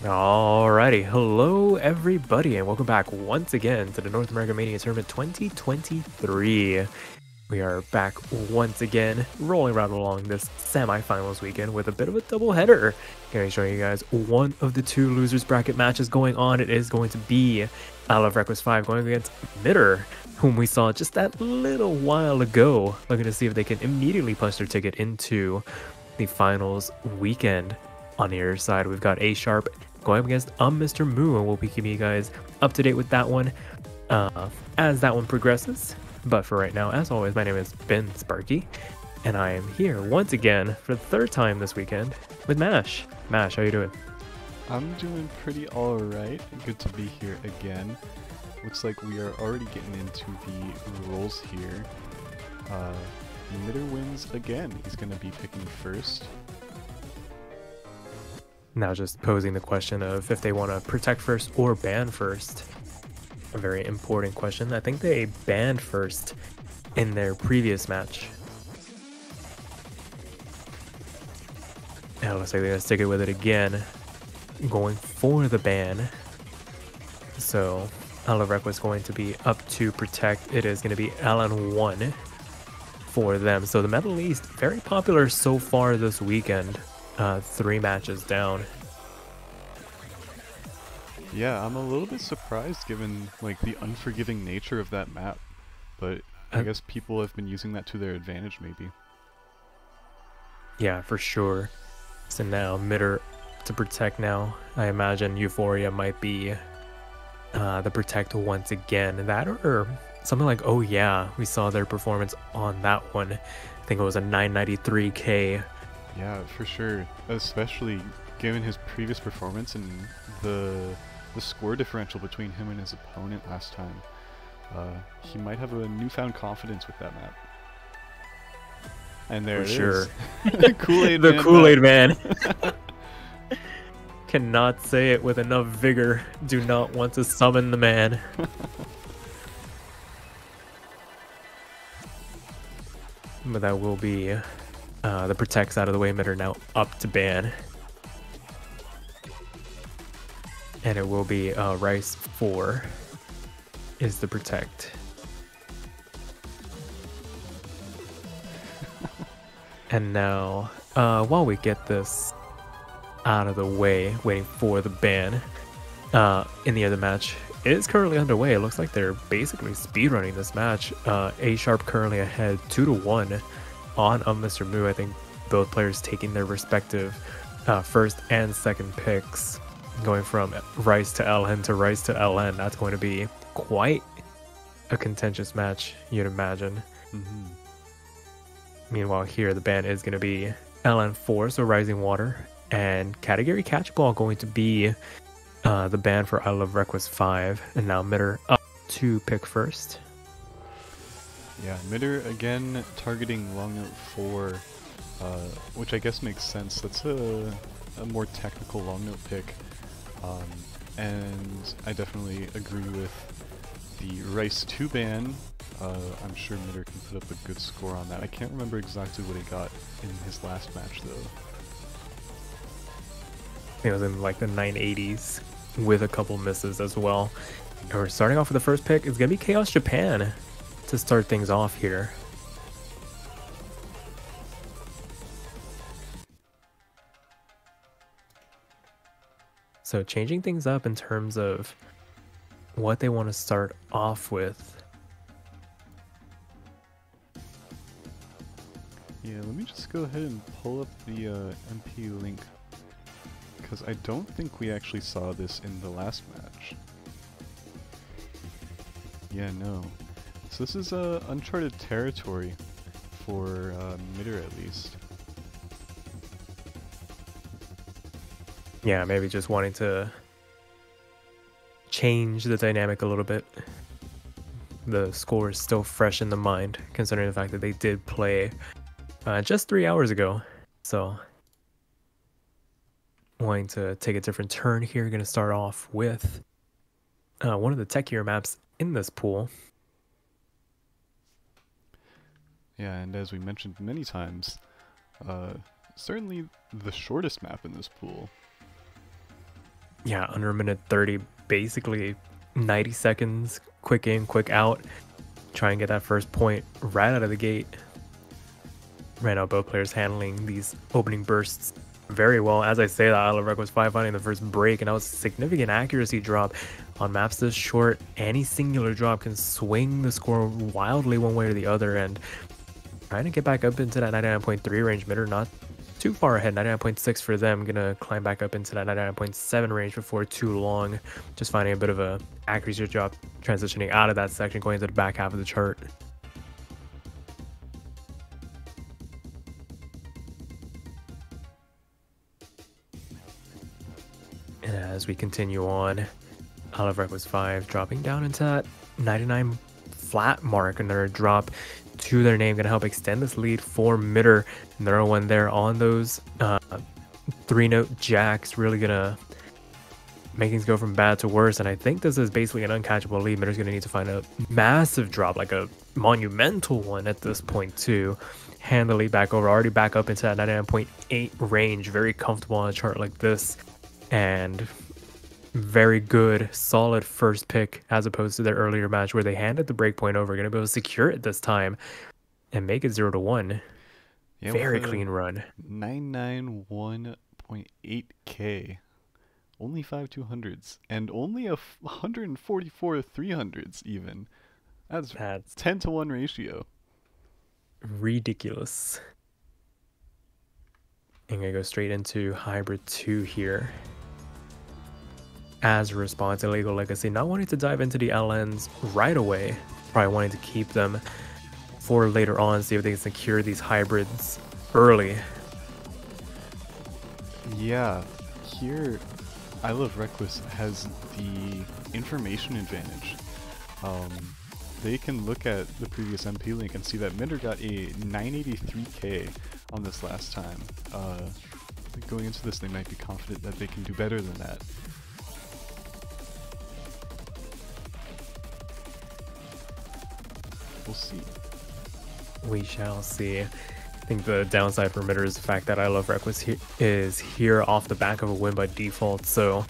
Alrighty, hello everybody, and welcome back once again to the North American Mania Tournament 2023. We are back once again, rolling right along this semifinals weekend with a bit of a doubleheader. Going to show you guys one of the two losers bracket matches going on. It is going to be REQUIS 5 going against Mitter, whom we saw just that little while ago. Looking to see if they can immediately punch their ticket into the finals weekend. On the other side, we've got ASharpp going up against UmmmMrMoo, and we'll be keeping you guys up to date with that one as that one progresses. But for right now, as always, my name is Ben Sparky, and I am here once again for the third time this weekend with Mash. Mash, how you doing? I'm doing pretty alright. Good to be here again. Looks like we are already getting into the roles here. Mitter wins again. He's going to be picking first. Now just posing the question of if they want to protect first or ban first. A very important question. I think they banned first in their previous match. Now it looks like they're going to stick it with it again, going for the ban. So REQUIS going to be up to protect. It is going to be LN1 for them. So the Middle East, very popular so far this weekend. 3 matches down. Yeah, I'm a little bit surprised given like the unforgiving nature of that map, but I guess people have been using that to their advantage maybe. Yeah, for sure. So now Mitter to protect now. I imagine Euphoria might be the protect once again. That or something like, oh yeah, we saw their performance on that one. I think it was a 993k. Yeah, for sure. Especially given his previous performance and the score differential between him and his opponent last time. He might have a newfound confidence with that map. And there For it sure. is. Kool-Aid The Man Kool-Aid Man. Cannot say it with enough vigor. Do not want to summon the man. But that will be the protects out of the way. Mitter now up to ban. And it will be Rice 4 is the protect. And now, while we get this out of the way, waiting for the ban in the other match, it is currently underway. It looks like they're basically speedrunning this match. ASharpp currently ahead 2-1 on UmmmMrMoo. I think both players taking their respective first and second picks, going from Rice to LN to Rice to LN. That's going to be quite a contentious match, you'd imagine. Mm-hmm. Meanwhile, here the ban is going to be LN4, so Rising Water, and category catch ball going to be the ban for REQUIS 5, and now Mitter up to pick first. Yeah, Mitter again targeting long note 4, which I guess makes sense. That's a more technical long note pick, and I definitely agree with the Rice 2 ban. I'm sure Mitter can put up a good score on that. I can't remember exactly what he got in his last match though. I think it was in like the 980s with a couple misses as well. And we're starting off with the first pick. It's going to be Chaos Japan to start things off here. So changing things up in terms of what they want to start off with. Yeah, let me just go ahead and pull up the MP link, because I don't think we actually saw this in the last match. Yeah, no. So this is uncharted territory for Mitter at least. Yeah, maybe just wanting to change the dynamic a little bit. The score is still fresh in the mind, considering the fact that they did play just 3 hours ago. So, wanting to take a different turn here. Going to start off with one of the techier maps in this pool. Yeah, and as we mentioned many times, certainly the shortest map in this pool. Yeah, under a minute 30, basically 90 seconds, quick in, quick out. Try and get that first point right out of the gate. Right now, both players handling these opening bursts very well. As I say that, I love REQUIS 5 finding the first break, and that was a significant accuracy drop. On maps this short, any singular drop can swing the score wildly one way or the other, and trying to get back up into that 99.3 range. Mid are not too far ahead, 99.6 for them. Gonna climb back up into that 99.7 range before too long. Just finding a bit of a accuracy drop transitioning out of that section, going into the back half of the chart. And as we continue on, I love REQUIS 5 dropping down into that 99 flat mark. Another drop to their name, gonna help extend this lead for Midder. Another one there on those 3-note jacks, really gonna make things go from bad to worse. And I think this is basically an uncatchable lead. Midder's gonna need to find a massive drop, like a monumental one at this point too. Hand the lead back over, already back up into that 99.8 range. Very comfortable on a chart like this, and very good, solid first pick as opposed to their earlier match where they handed the breakpoint over. Gonna be able to secure it this time and make it 0-1. Yeah, very clean run. 991.8k, only 5 200s, and only a 144 300s even. That's 10-to-1 ratio. Ridiculous. I'm gonna go straight into Hybrid 2 here. As a response to Lego Legacy, not wanting to dive into the LNs right away, probably wanting to keep them for later on, see if they can secure these hybrids early. Yeah, here I Love REQUIS has the information advantage. They can look at the previous MP link and see that Midder got a 983k on this last time. Going into this, they might be confident that they can do better than that. We'll see. We shall see. I think the downside for Midder is the fact that I Love REQUIS is here off the back of a win by default, so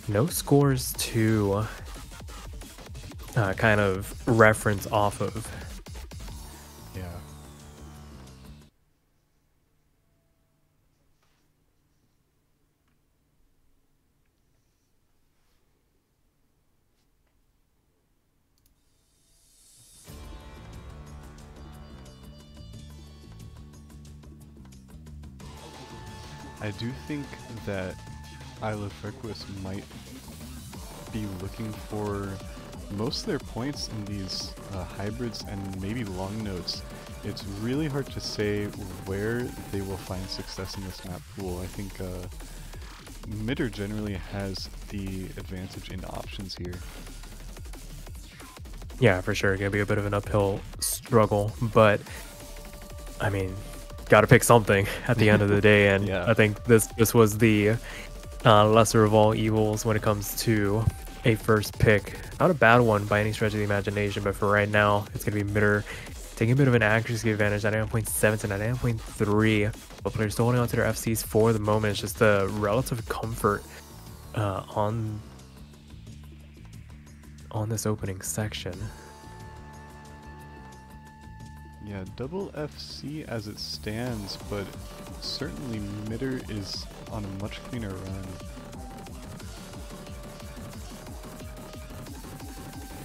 no scores to kind of reference off of. Yeah. I do think that I Love REQUIS might be looking for most of their points in these hybrids and maybe long notes. It's really hard to say where they will find success in this map pool. I think Midder generally has the advantage in options here. Yeah, for sure. Gonna be a bit of an uphill struggle, but I mean, gotta pick something at the end of the day, and yeah. I think this was the lesser of all evils when it comes to a first pick. Not a bad one by any stretch of the imagination, but for right now, it's gonna be Midder taking a bit of an accuracy advantage, 99.7 to 99.3. But players still holding on to their FCs for the moment. It's just a relative comfort on this opening section. Yeah, double FC as it stands, but certainly Midder is on a much cleaner run.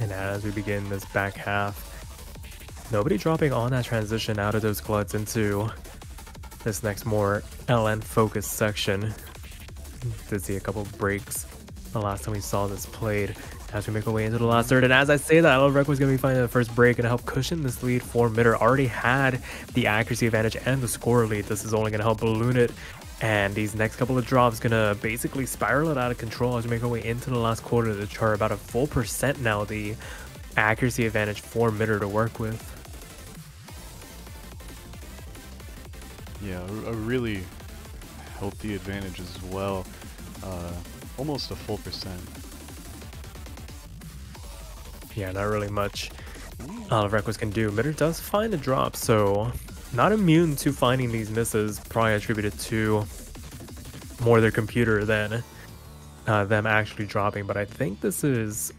And as we begin this back half, nobody dropping on that transition out of those gluts into this next more LN focused section. Did see a couple breaks the last time we saw this played. As we make our way into the last third, and as I say that, I Love REQUIS going to be finding the first break and help cushion this lead for Midder. Already had the accuracy advantage and the score lead. This is only going to help balloon it, and these next couple of drops going to basically spiral it out of control as we make our way into the last quarter of the chart. About a full % now, the accuracy advantage for Midder to work with. Yeah, a really healthy advantage as well. Almost a full %. Yeah, not really much Love REQUIS can do. Midder does find a drop, so not immune to finding these misses. Probably attributed to more their computer than them actually dropping, but I think this is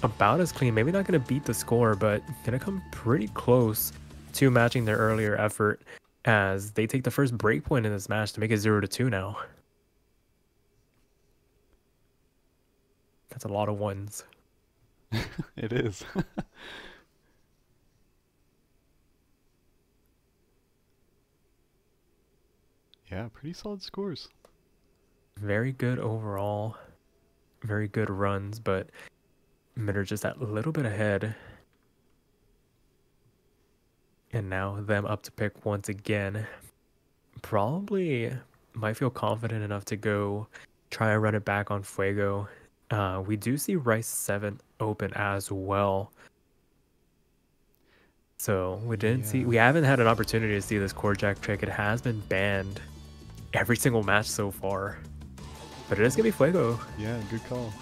about as clean. Maybe not going to beat the score, but going to come pretty close to matching their earlier effort as they take the first break point in this match to make it 0-2 now. That's a lot of ones. It is. Yeah, pretty solid scores. Very good overall. Very good runs, but Mitter just that little bit ahead. And now them up to pick once again. Probably might feel confident enough to go try and run it back on Fuego. We do see Rice 7 open as well. So we haven't had an opportunity to see this core jack trick. It has been banned every single match so far. But it is going to be Fuego. Yeah, good call.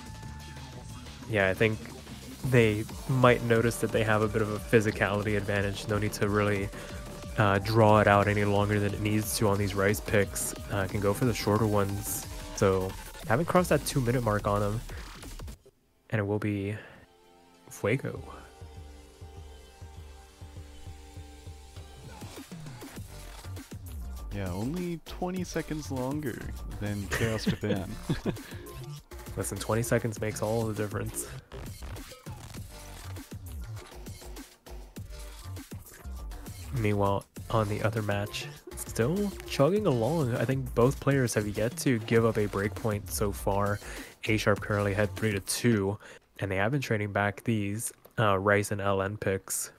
Yeah, I think they might notice that they have a bit of a physicality advantage. No need to really draw it out any longer than it needs to on these Rice picks. Can go for the shorter ones. So haven't crossed that 2-minute mark on them. And it will be Fuego. Yeah, only 20 seconds longer than Chaos Japan. Listen, 20 seconds makes all the difference. Meanwhile, on the other match, still chugging along. I think both players have yet to give up a breakpoint so far. ASharpp currently had 3-2, and they have been trading back these Rice and LN picks.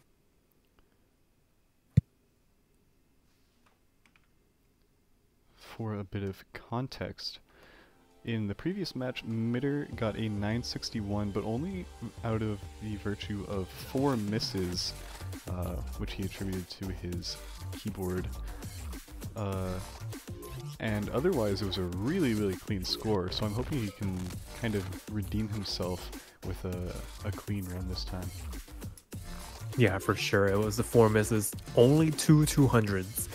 For a bit of context, in the previous match, Mitter got a 961, but only out of the virtue of 4 misses, which he attributed to his keyboard. And otherwise, it was a really, really clean score, so I'm hoping he can kind of redeem himself with a clean run this time. Yeah, for sure. It was the 4 misses, only 2 200s.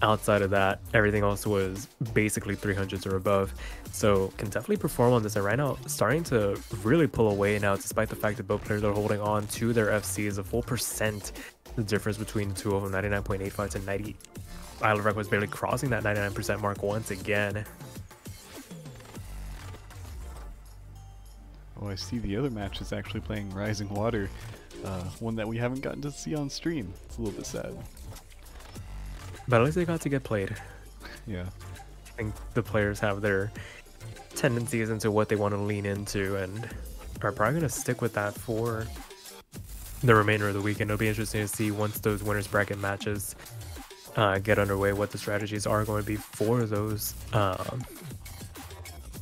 Outside of that, everything else was basically 300s or above. So can definitely perform on this. And right now, starting to really pull away now, despite the fact that both players are holding on to their FCs, a full percent. The difference between the two of them, 99.85 to 90. REQUIS was barely crossing that 99% mark once again. Oh, I see the other match is actually playing Rising Water, one that we haven't gotten to see on stream. It's a little bit sad. But at least they got to get played. Yeah. I think the players have their tendencies into what they want to lean into and are probably going to stick with that for the remainder of the weekend. It'll be interesting to see once those winners bracket matches get underway what the strategies are going to be for those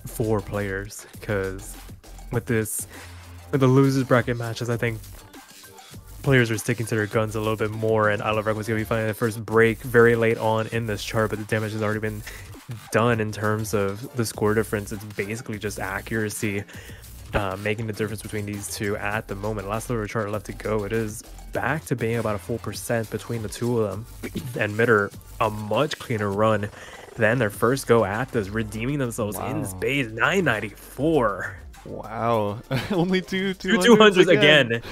4 players. Because with the losers bracket matches, I think players are sticking to their guns a little bit more, and REQUIS was going to be finding the first break very late on in this chart, but the damage has already been done in terms of the score difference. It's basically just accuracy making the difference between these two at the moment. Last little chart left to go. It is back to being about a full percent between the two of them, and Mitter a much cleaner run than their first go at this, redeeming themselves in space. 994. Wow. Only two 200s again.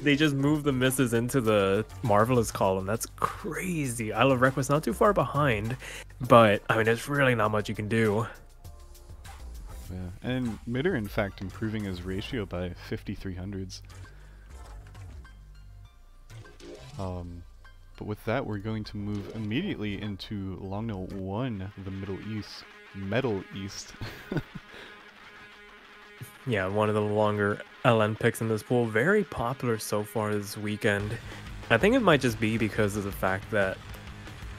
They just moved the misses into the marvelous column. That's crazy. REQUIS not too far behind, but I mean, there's really not much you can do. Yeah, and Mitter, in fact, improving his ratio by 5300s. But with that, we're going to move immediately into Longno 1, the Middle East. Yeah, one of the longer LN picks in this pool. Very popular so far this weekend. I think it might just be because of the fact that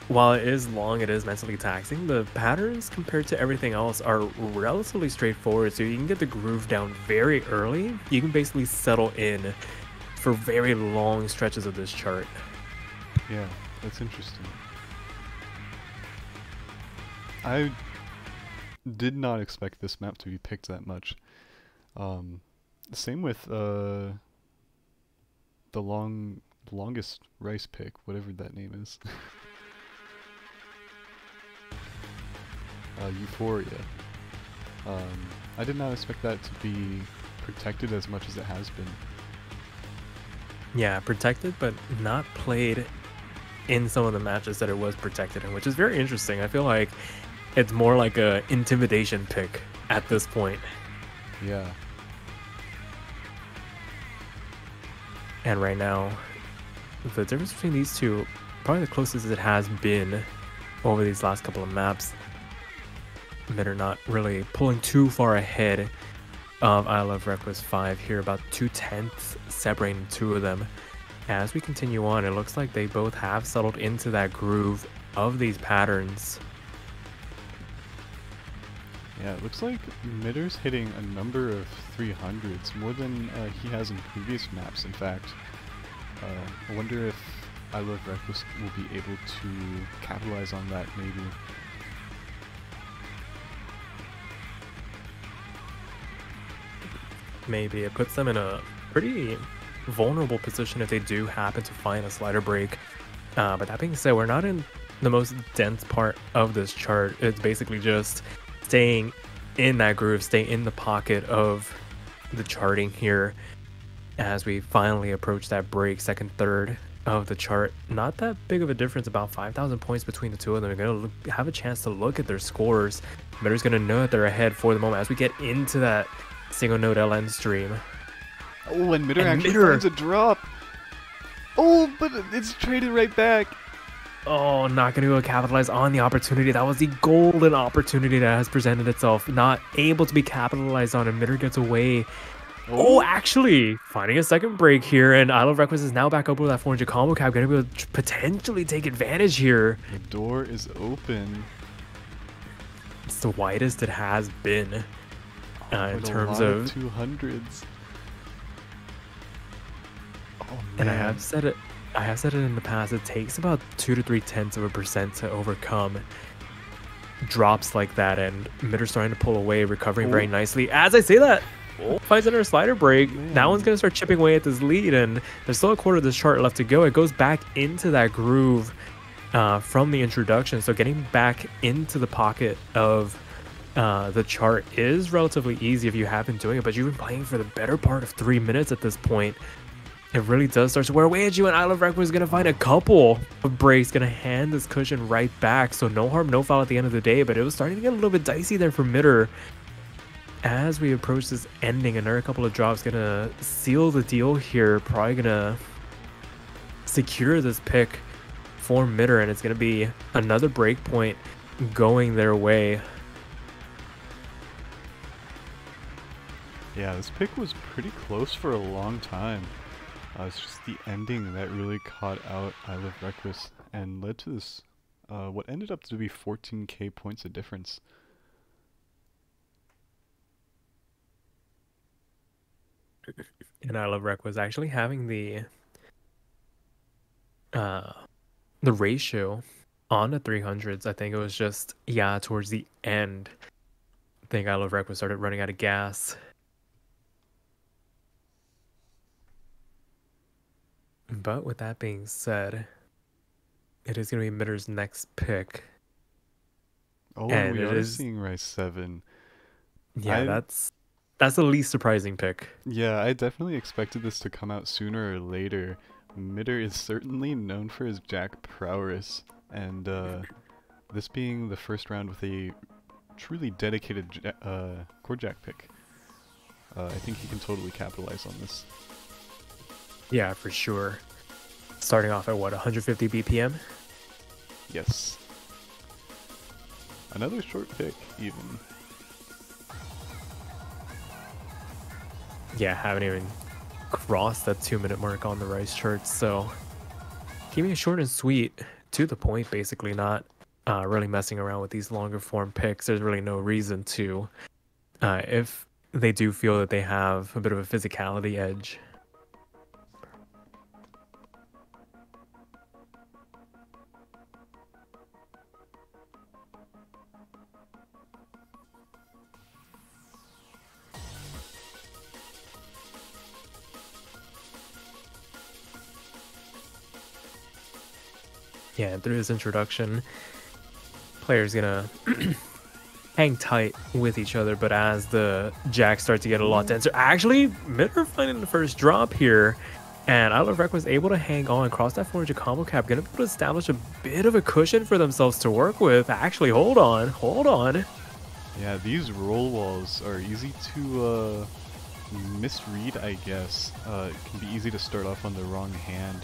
while it is long, it is mentally taxing. The patterns compared to everything else are relatively straightforward, so you can get the groove down very early. You can basically settle in for very long stretches of this chart. Yeah, that's interesting. I did not expect this map to be picked that much. Same with the longest Rice pick, whatever that name is. Euphoria. I did not expect that to be protected as much as it has been. Yeah, protected, but not played in some of the matches that it was protected in, which is very interesting. I feel like it's more like a intimidation pick at this point. Yeah. And right now, the difference between these two, probably the closest it has been over these last couple of maps. That are not really pulling too far ahead of I Love REQUIS 5 here, about 2/10 separating two of them. As we continue on, it looks like they both have settled into that groove of these patterns. Yeah, it looks like Midder's hitting a number of 300s, more than he has in previous maps, in fact. I wonder if I Love REQUIS will be able to capitalize on that, maybe. Maybe it puts them in a pretty vulnerable position if they do happen to find a slider break. But that being said, we're not in the most dense part of this chart. It's basically just staying in that groove, stay in the pocket of the charting here as we finally approach that break, second, third of the chart. Not that big of a difference, about 5,000 points between the two of them. We're going to have a chance to look at their scores. Midder's going to know that they're ahead for the moment as we get into that single node LN stream. Oh, and Midder actually finds a drop. Oh, but it's traded right back. Oh, not going to be able to capitalize on the opportunity. That was the golden opportunity that has presented itself. Not able to be capitalized on, and Midder gets away. Oh, actually, finding a second break here, and I Love REQUIS is now back up with that 400 combo cap. Going to be able to potentially take advantage here. The door is open. It's the widest it has been in terms of 200s. Oh, man. And I have said it in the past, it takes about 2 to 0.3% to overcome drops like that, and Midder's starting to pull away, recovering very nicely. As I say that, finds another slider break. That one's going to start chipping away at this lead, and there's still a quarter of this chart left to go. It goes back into that groove from the introduction, so getting back into the pocket of the chart is relatively easy if you have been doing it, but you've been playing for the better part of 3 minutes at this point. It really does start to wear away at you, and I Love REQUIS is going to find a couple of breaks, going to hand this cushion right back. So no harm, no foul at the end of the day, but it was starting to get a little bit dicey there for Midder. As we approach this ending, another couple of drops going to seal the deal here. Probably going to secure this pick for Midder, and it's going to be another break point going their way. Yeah, this pick was pretty close for a long time. It's just the ending that really caught out I Love REQUIS and led to this, what ended up to be 14k points of difference. And I Love REQUIS actually having the ratio on the 300s. I think it was just, yeah, towards the end, I think I Love REQUIS started running out of gas. But with that being said, it is going to be Midder's next pick. Oh, and we are seeing Rice 7. Yeah, that's the least surprising pick. Yeah, I definitely expected this to come out sooner or later. Midder is certainly known for his Jack prowess, and this being the first round with a truly dedicated core Jack pick, I think he can totally capitalize on this. Yeah, for sure. Starting off at what, 150 BPM? Yes. Another short pick, even. Yeah, haven't even crossed that 2-minute mark on the Rice chart, so keeping it short and sweet, to the point, basically, not really messing around with these longer form picks. There's really no reason to, if they do feel that they have a bit of a physicality edge. Yeah, and through this introduction, player's gonna hang tight with each other, but as the jacks start to get a lot denser, actually, Mitter finding the first drop here, and REQUIS was able to hang on, cross that 400 combo cap, gonna be able to establish a bit of a cushion for themselves to work with. Actually, hold on. Yeah, these roll walls are easy to misread, I guess. It can be easy to start off on the wrong hand.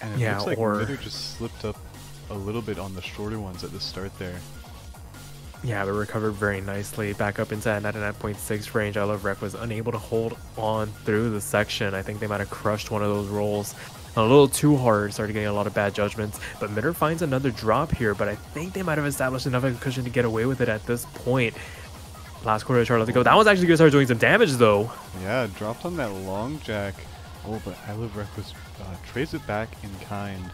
And it looks like Mitter just slipped up a little bit on the shorter ones at the start there. Yeah, but recovered very nicely back up into that 99.6 range. REQUIS was unable to hold on through the section. I think they might have crushed one of those rolls a little too hard, started getting a lot of bad judgments. But Mitter finds another drop here, but I think they might have established enough of a cushion to get away with it at this point. Last quarter of Charlotte to go. That one's actually going to start doing some damage, though. Yeah, dropped on that long jack. Oh, but REQUIS trades it back in kind.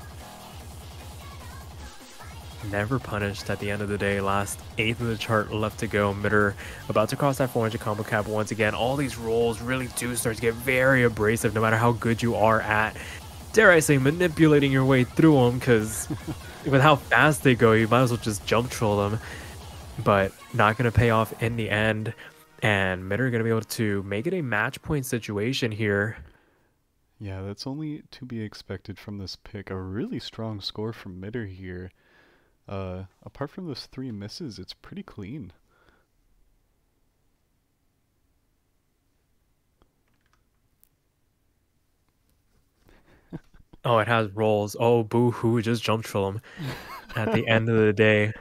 Never punished at the end of the day. Last eighth of the chart left to go. Mitter about to cross that 400 combo cap once again. All these rolls really do start to get very abrasive no matter how good you are at, dare I say, manipulating your way through them, because with how fast they go, you might as well just jump troll them. But not going to pay off in the end, and Mitter going to be able to make it a match point situation here. Yeah, that's only to be expected from this pick. A really strong score from Mitter here. Apart from those 3 misses, it's pretty clean. Oh, it has rolls. Oh, boo-hoo, just jump troll him at the end of the day.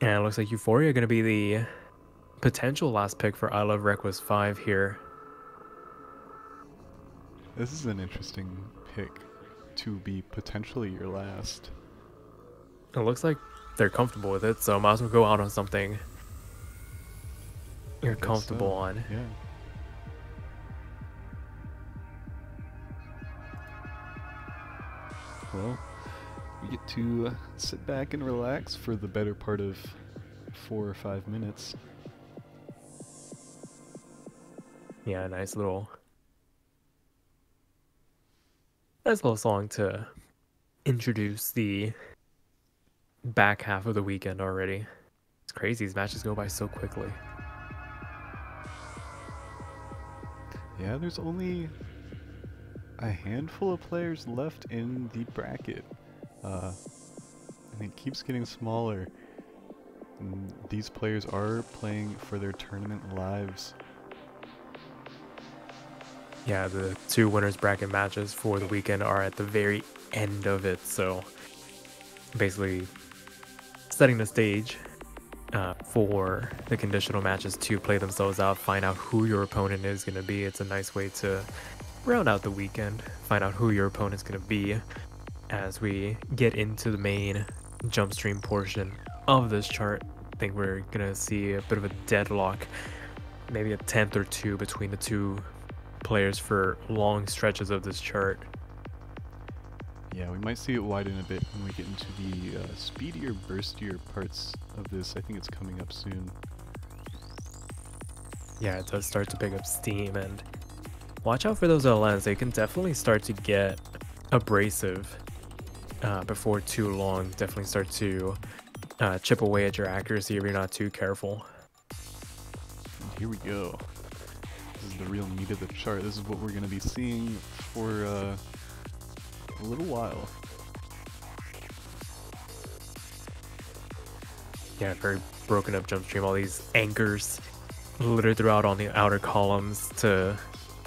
And it looks like Euphoria going to be the potential last pick for REQUIS 5 here. This is an interesting pick to be potentially your last. It looks like they're comfortable with it, so might as well go out on something you're comfortable on. Yeah. Well, we get to sit back and relax for the better part of 4 or 5 minutes. Yeah, nice little song to introduce the back half of the weekend already. It's crazy, these matches go by so quickly. Yeah, there's only a handful of players left in the bracket. And it keeps getting smaller. And these players are playing for their tournament lives. Yeah, the 2 winners bracket matches for the weekend are at the very end of it, so basically setting the stage for the conditional matches to play themselves out, find out who your opponent is going to be. It's a nice way to round out the weekend, find out who your opponent's going to be as we get into the main jump stream portion of this chart. I think we're going to see a bit of a deadlock, maybe a 10th or 2 between the 2 players for long stretches of this chart. Yeah, we might see it widen a bit when we get into the speedier, burstier parts of this. I think it's coming up soon. Yeah, it does start to pick up steam, and watch out for those LNs. They can definitely start to get abrasive before too long. Definitely start to chip away at your accuracy if you're not too careful. And here we go. This is the real meat of the chart. This is what we're going to be seeing for a little while. Yeah, very broken up jump stream. All these anchors littered throughout on the outer columns to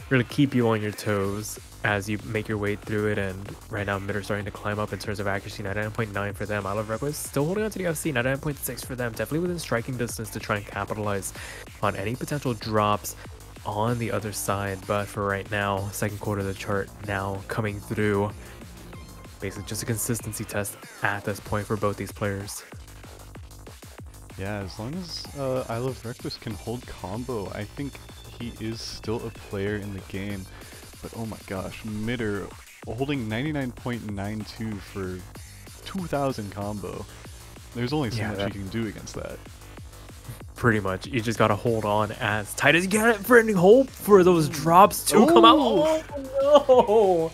really keep you on your toes as you make your way through it. And right now, Mitter starting to climb up in terms of accuracy. 99.9 for them. REQUIS still holding on to the FC. 99.6 for them. Definitely within striking distance to try and capitalize on any potential drops on the other side. But for right now, second quarter of the chart now coming through. Basically just a consistency test at this point for both these players. Yeah, as long as REQUIS can hold combo, I think he is still a player in the game. But oh my gosh, Mitter holding 99.92 for 2000 combo. There's only so much you can do against that. Pretty much. You just gotta hold on as tight as you can for any hope for those drops to come out. Oh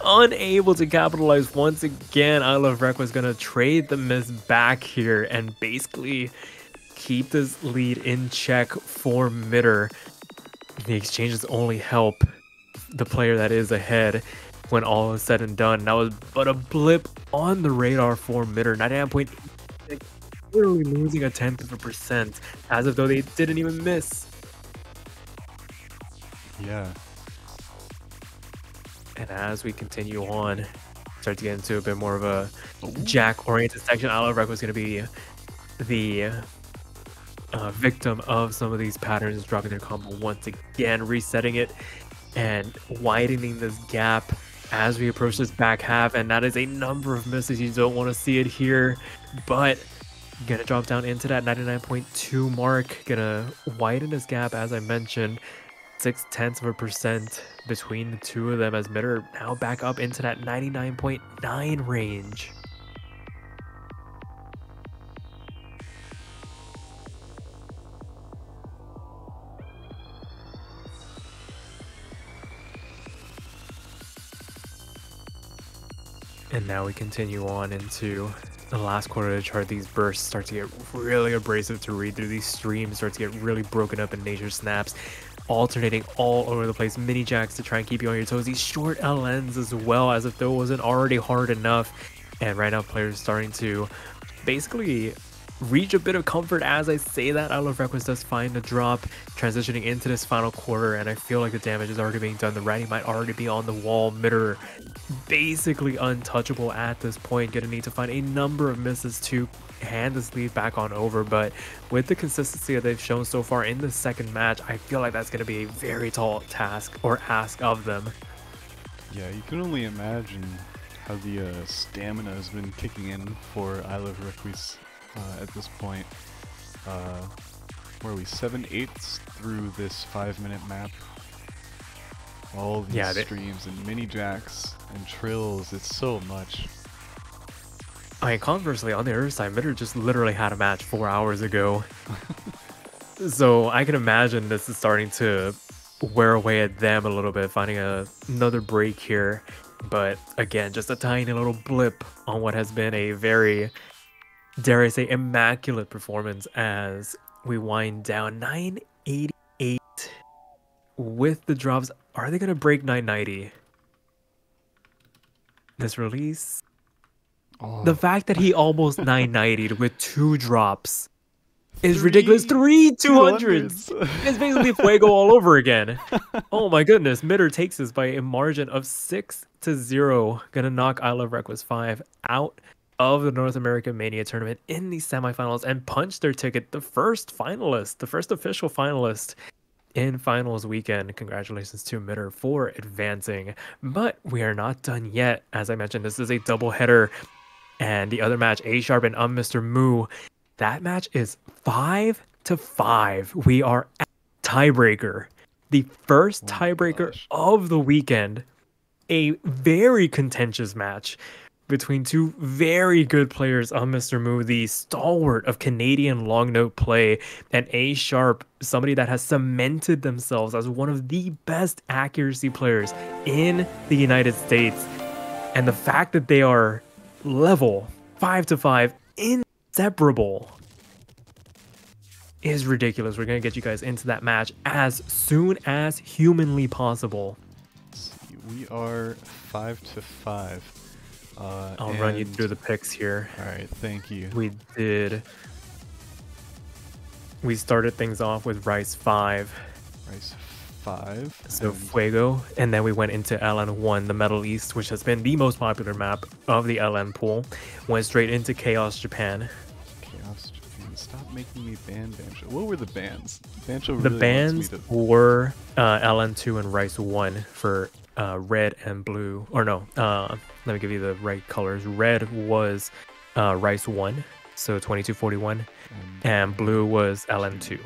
no! unable to capitalize once again. I Love REQUIS gonna trade the miss back here and basically keep this lead in check for Mitter. The exchanges only help the player that is ahead when all is said and done. That was but a blip on the radar for Mitter. 99.8, literally losing a 1/10%, as if though they didn't even miss. Yeah. And as we continue on, start to get into a bit more of a Jack-oriented section. I Love REQUIS is going to be the victim of some of these patterns, dropping their combo once again, resetting it and widening this gap as we approach this back half. And that is a number of misses. You don't want to see it here, but gonna drop down into that 99.2 mark, gonna widen this gap, as I mentioned, 0.6% between the two of them, as Mitter now back up into that 99.9 range. And now we continue on into the last quarter of the chart. These bursts start to get really abrasive to read through. These streams start to get really broken up in nature snaps, alternating all over the place. Mini jacks to try and keep you on your toes. These short LNs as well, as if though it wasn't already hard enough. And right now players starting to basically reach a bit of comfort. As I say that, I Love REQUIS does find a drop, transitioning into this final quarter, and I feel like the damage is already being done. The writing might already be on the wall. Mitter basically untouchable at this point. Gonna need to find a number of misses to hand this lead back on over, but with the consistency that they've shown so far in the second match, I feel like that's going to be a very tall task or ask of them. Yeah, you can only imagine how the stamina has been kicking in for I Love REQUIS at this point. Where are we? 7/8 through this 5-minute map. All these streams and mini jacks and trills, it's so much. I mean, conversely, on the other side, Mitter just literally had a match 4 hours ago. So I can imagine this is starting to wear away at them a little bit, finding another break here. But again, just a tiny little blip on what has been a very, dare I say, immaculate performance as we wind down 988 with the drops. Are they going to break 990? This release? Oh. The fact that he almost 990'd with 2 drops is ridiculous. 3 200s. It's basically Fuego all over again. Oh my goodness. Mitter takes this by a margin of 6-0. Gonna knock I Love REQUIS 5 out of the North American Mania tournament in the semifinals and punch their ticket. The first finalist, the first official finalist in finals weekend. Congratulations to Mitter for advancing. But we are not done yet. As I mentioned, this is a doubleheader. And the other match, ASharpp and UmmmMrMoo, that match is 5-5. We are at tiebreaker. The first tiebreaker of the weekend. A very contentious match between two very good players. UmmmMrMoo, the stalwart of Canadian long note play, and ASharpp, somebody that has cemented themselves as one of the best accuracy players in the United States. And the fact that they are level 5-5, inseparable, is ridiculous. We're gonna get you guys into that match as soon as humanly possible. We are 5-5. I'll run you through the picks here. All right, thank you. We started things off with Rice 5. Rice 5. So Fuego, and then we went into LN1, the Middle East, which has been the most popular map of the LN pool. Went straight into Chaos Japan. Chaos Japan. Stop making me ban Bancho. What were the bans? Bancho really the bans were LN2 and Rice 1 for red and blue. Or no, let me give you the right colors. Red was Rice 1, so 2241, and blue was LN2.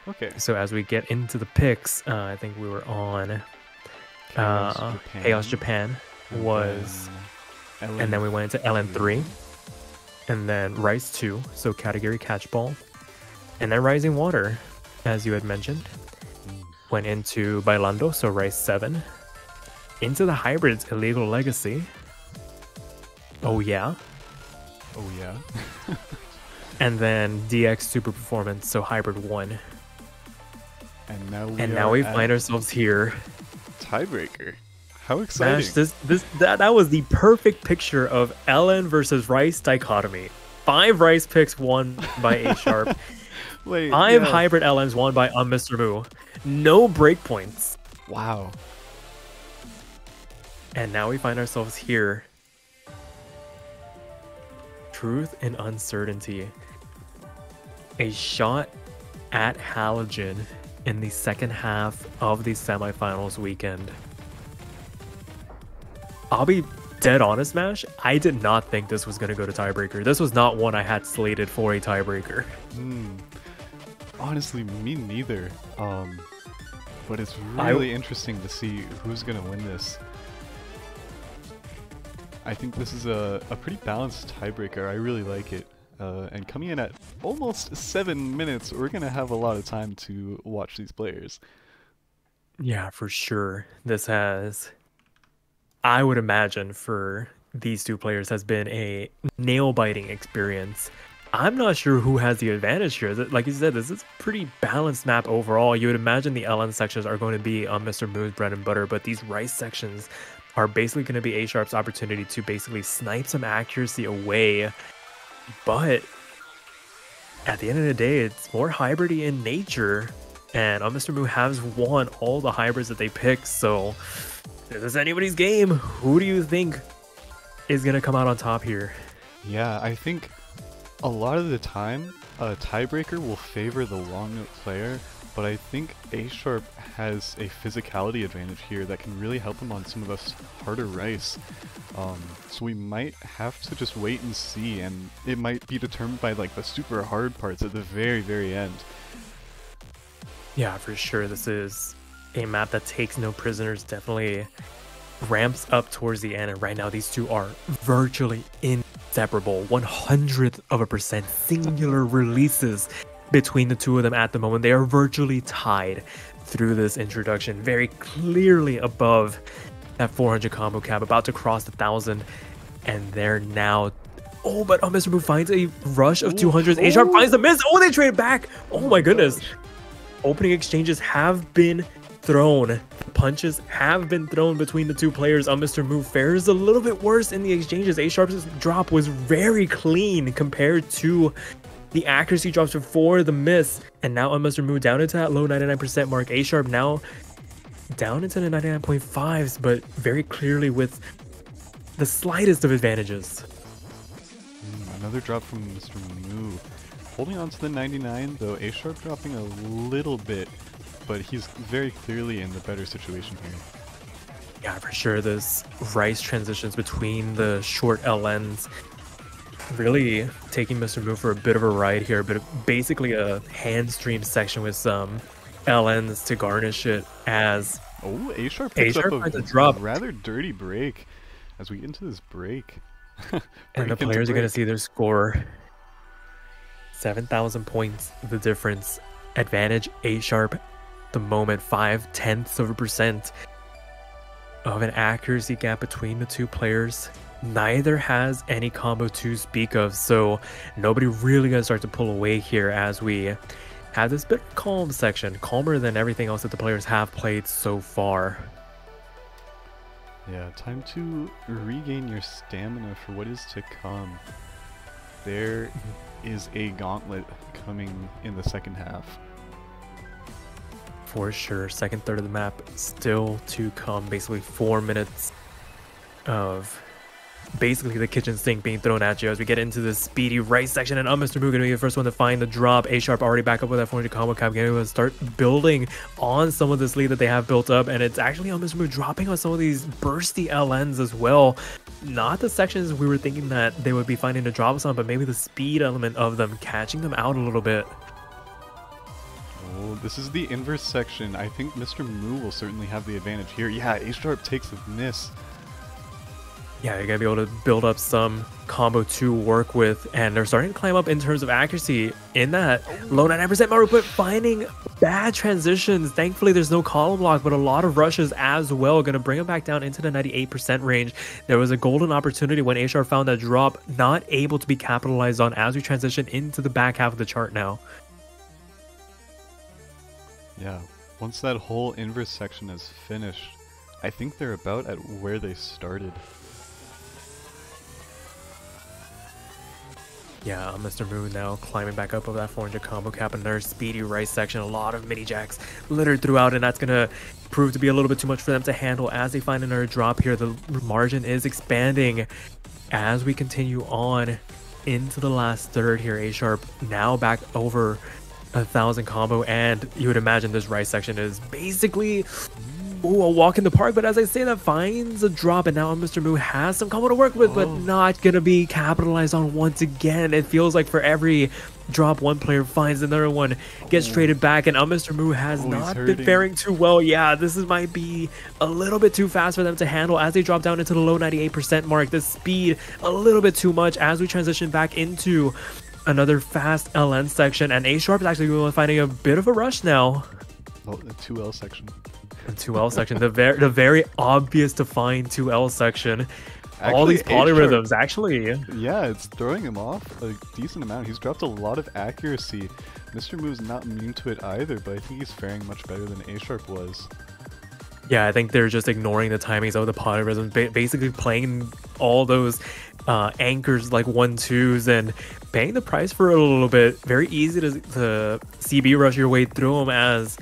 Okay. So as we get into the picks, I think we were on Chaos Japan was, and then we went into LN3, and then Rice 2, so category catchball, and then Rising Water, as you had mentioned, went into Bailando, so Rice 7, into the hybrids, illegal legacy. Oh yeah. Oh yeah. And then DX super performance, so hybrid 1. And now we find ourselves here. Tiebreaker. How exciting. Mash, that was the perfect picture of LN versus Rice dichotomy. 5 Rice picks won by ASharpp. Wait, 5 hybrid LMs won by UmmmMrMoo. No breakpoints. Wow. And now we find ourselves here. Truth and uncertainty. A shot at Halogen in the second half of the semifinals weekend. I'll be dead honest, Mash. I did not think this was going to go to tiebreaker. This was not one I had slated for a tiebreaker. Honestly, me neither. But it's really interesting to see who's going to win this. I think this is a pretty balanced tiebreaker. I really like it. And coming in at almost 7 minutes, we're going to have a lot of time to watch these players. Yeah, for sure. This has, I would imagine, for these two players has been a nail-biting experience. I'm not sure who has the advantage here. Like you said, this is a pretty balanced map overall. You would imagine the LN sections are going to be on UmmmMrMoo's bread and butter, but these Rice sections are basically going to be ASharpp's opportunity to basically snipe some accuracy away. But at the end of the day, it's more hybridy in nature, and UmmmMrMoo has won all the hybrids that they pick, so this is anybody's game. Who do you think is going to come out on top here? Yeah, I think a lot of the time, a tiebreaker will favor the long note player, but I think ASharpp has a physicality advantage here that can really help him on some of the harder Rice. So we might have to just wait and see, and it might be determined by like the super hard parts at the very, very end. Yeah, for sure. This is a map that takes no prisoners, definitely ramps up towards the end, and right now these two are virtually inseparable. 100% singular releases between the two of them at the moment. They are virtually tied through this introduction, very clearly above that 400 combo cap, about to cross the 1,000, and they're now... Oh, but UmmmMrMoo finds a rush of 200s. ASharpp finds the miss. Oh, they trade back. Oh my goodness. Opening exchanges have been thrown. Punches have been thrown between the two players. UmmmMrMoo fares a little bit worse in the exchanges. ASharpp's drop was very clean compared to the accuracy drops before the miss. And now UmmmMrMoo down into that low 99% mark. ASharpp now down into the 99.5s, but very clearly with the slightest of advantages. Another drop from Mr. Moo. Holding on to the 99, though ASharpp dropping a little bit, but he's very clearly in the better situation here. Yeah, for sure. This Rice transitions between the short LNs really taking Mr. Moo for a bit of a ride here, but basically a hand stream section with some LNs to garnish it as... Oh, ASharpp picks up a rather dirty break as we get into this break. And the players are going to see their score. 7,000 points, the difference. Advantage ASharpp, the moment 0.5% of an accuracy gap between the two players. Neither has any combo to speak of, so nobody really going to start to pull away here as we have this bit of calm section, calmer than everything else that the players have played so far. Yeah, time to regain your stamina for what is to come. There is a gauntlet coming in the second half. For sure, second third of the map still to come. Basically 4 minutes of basically the kitchen sink being thrown at you as we get into the speedy right section, and UmmmMrMoo gonna be the first one to find the drop. ASharpp already back up with that 400 combo cap, getting able to start building on some of this lead that they have built up, and it's actually UmmmMrMoo dropping on some of these bursty LNs as well. Not the sections we were thinking that they would be finding the drops on, but maybe the speed element of them catching them out a little bit. Oh, this is the inverse section. I think Mr. Moo will certainly have the advantage here. Yeah, ASharpp takes a miss. Yeah, you're going to be able to build up some combo to work with, and they're starting to climb up in terms of accuracy in that low 99% mark, but finding bad transitions. Thankfully, there's no column block, but a lot of rushes as well. Going to bring him back down into the 98% range. There was a golden opportunity when ASharpp found that drop, not able to be capitalized on as we transition into the back half of the chart now. Yeah, once that whole inverse section is finished, I think they're about at where they started. Yeah, UmmmMrMoo now climbing back up over that 400 combo cap. Another speedy right section. A lot of mini jacks littered throughout, and that's going to prove to be a little bit too much for them to handle as they find another drop here. The margin is expanding as we continue on into the last third here. ASharpp now back over 1,000 combo, and you would imagine this right section is basically a walk in the park. But as I say, that finds a drop, and now UmmmMrMoo has some combo to work with, but not gonna be capitalized on once again. It feels like for every drop one player finds, another one gets traded back, and UmmmMrMoo has not been faring too well. Yeah, this might be a little bit too fast for them to handle as they drop down into the low 98% mark. The speed a little bit too much as we transition back into another fast LN section, and ASharpp is actually finding a bit of a rush now. Oh, the 2L section. The 2L section, the very obvious to find 2L section. Actually, all these polyrhythms, actually. Yeah, it's throwing him off a decent amount. He's dropped a lot of accuracy. MrMoo's not immune to it either, but I think he's faring much better than ASharpp was. Yeah, I think they're just ignoring the timings of the polyrhythms, basically playing all those anchors like 1-2s and paying the price for it a little bit. Very easy to CB rush your way through them as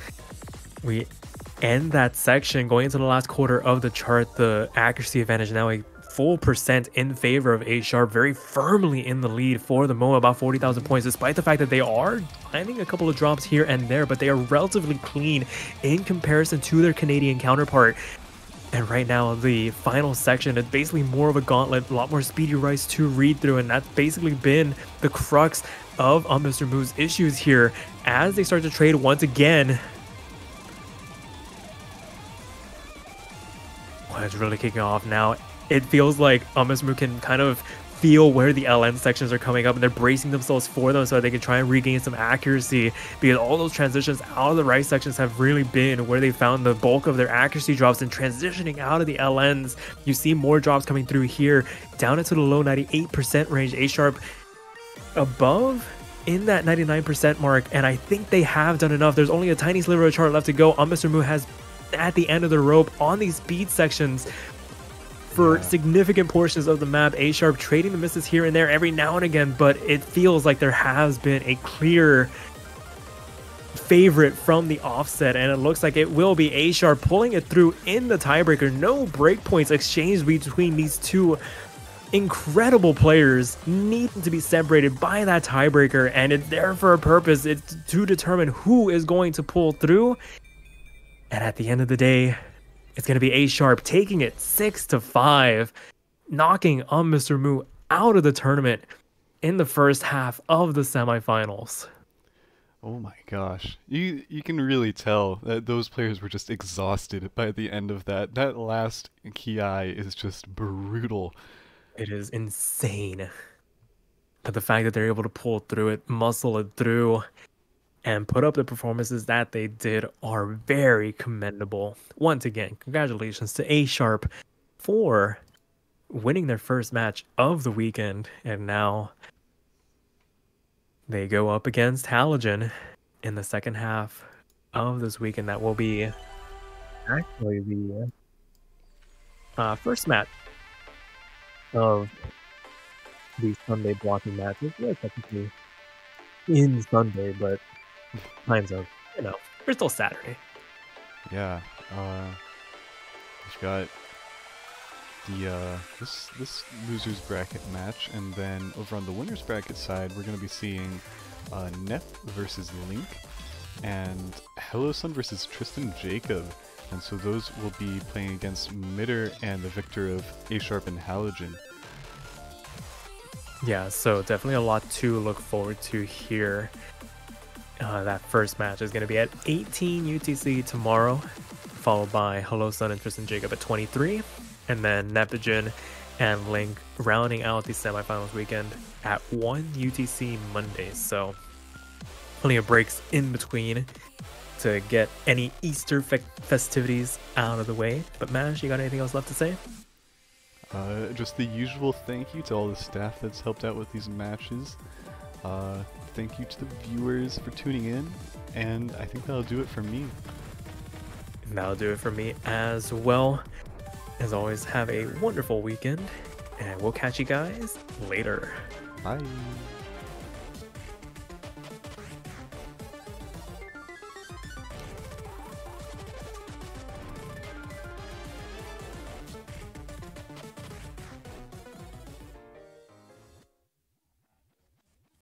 we end that section. Going into the last quarter of the chart, the accuracy advantage now a full % in favor of ASharpp, very firmly in the lead for the moment, about 40,000 points, despite the fact that they are finding a couple of drops here and there, but they are relatively clean in comparison to their Canadian counterpart. And right now, the final section is basically more of a gauntlet, a lot more speedy rice to read through, and that's basically been the crux of UmmmMrMoo's issues here as they start to trade once again. Well, it's really kicking off now. It feels like UmmmMrMoo can kind of feel where the LN sections are coming up, and they're bracing themselves for them so that they can try and regain some accuracy, because all those transitions out of the right sections have really been where they found the bulk of their accuracy drops. And transitioning out of the LNs, you see more drops coming through here down into the low 98% range. ASharpp above in that 99% mark, and I think they have done enough. There's only a tiny sliver of chart left to go. UmmmMrMoo has at the end of the rope on these speed sections for significant portions of the map. ASharpp trading the misses here and there every now and again, but it feels like there has been a clear favorite from the offset, and it looks like it will be ASharpp pulling it through in the tiebreaker. No breakpoints exchanged between these two incredible players, needing to be separated by that tiebreaker, and it's there for a purpose. It's to determine who is going to pull through, and at the end of the day, it's going to be ASharpp taking it 6-5, knocking UmmmMrMoo out of the tournament in the first half of the semifinals. Oh my gosh. You can really tell that those players were just exhausted by the end of that. That last Ki is just brutal. It is insane. But the fact that they're able to pull through it, muscle it through, and put up the performances that they did are very commendable. Once again, congratulations to ASharpp for winning their first match of the weekend. And now they go up against Halogen in the second half of this weekend. That will be actually the first match of the Sunday blocking matches. Yeah, technically in Sunday, but times of, we're still Saturday. Yeah, we've got the this losers bracket match, and then over on the winners bracket side, we're gonna be seeing Nep versus Link, and HelloSun versus Tristan Jacob, and so those will be playing against Mitter and the victor of ASharpp and Halogen. Yeah, so definitely a lot to look forward to here. That first match is going to be at 18 UTC tomorrow, followed by HelloSun and Tristan Jacob at 23, and then Nepogen and Link rounding out the semifinals weekend at 1 UTC Monday. So plenty of breaks in between. to get any Easter festivities out of the way. But Mash, you got anything else left to say? Just the usual thank you to all the staff that's helped out with these matches. Thank you to the viewers for tuning in, and I think that'll do it for me. And that'll do it for me as well. As always, have a wonderful weekend, and we'll catch you guys later. Bye.